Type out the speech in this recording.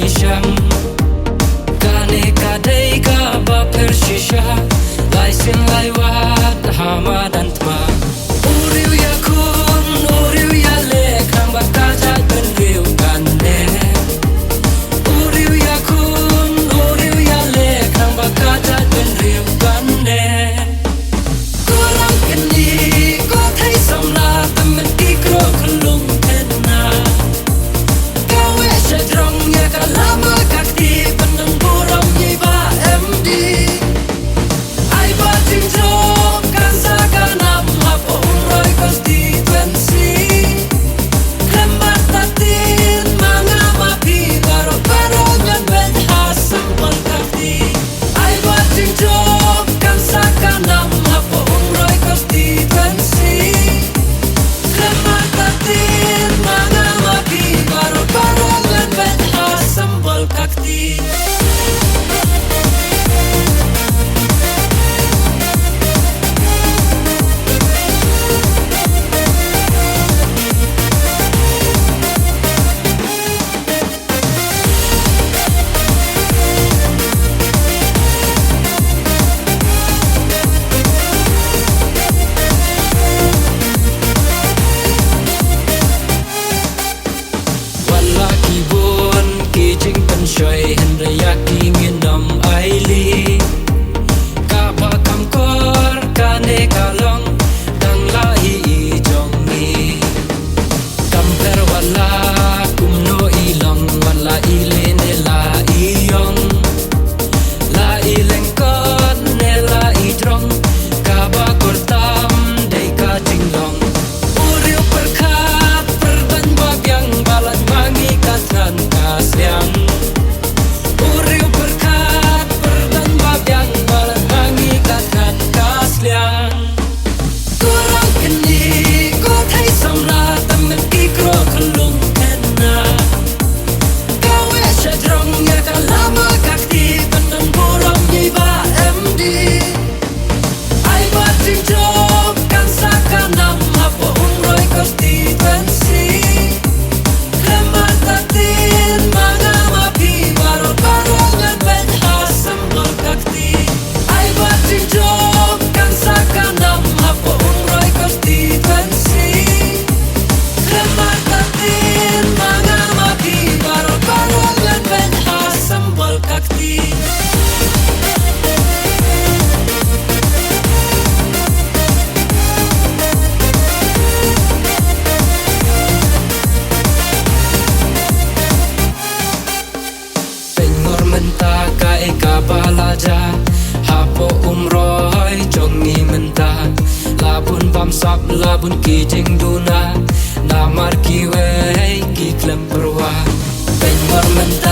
nisham kane kadai ka ba phir shisha lai sin lai wat hama dantma uriu ya kun uriu ya le kham ba ka ja ben riu kan ne uriu ya kun uriu ya le kham ba ka ja ben riu kan ne kurang kini ko thai som la tam ti kro khulung na kawe sedrong ya kalama kakti pandang buram ye ba md ai ba ting jo kan sa kanam ha po roi constituency kembar tatin manga ma pi baro baro nyan ben hasam pon kakti ai ba ting jo kan sa kanam ha po roi constituency kembar tatin manga ma pi baro baro nyan ben hasam pon kakti wala kibun kijing penshoy hendaya kingin nam aili kapa kamkor kane kalong dang lahi jong ni kamper wala kumno ilong wala ile ne la iyong la ilengkot ne la idrong kaba kurtam dei ka jinglong uriu perkat perban babyang balan mangi katran kasyang uriu perkat perban babyang balan mangi katran kasyang kurang kini ko thai samra tam ki kro khulung na kawe sedrong ya kalama kakti pandang buram ye ba md ai ba ting job kan sa kanam ha po roi constituency kembar tatin manga ma pi baro baro ngan ben hasam pon kakti ai ba ting job kan sa kanam ha po roi constituency kembar tatin manga ma pi baro baro ngan ben hasam pon kakti Pengor menta ka eka balaja hapo umroy jongi menta labun bamsap labun kijing duna namar kiwe ki klem perwa Pengor menta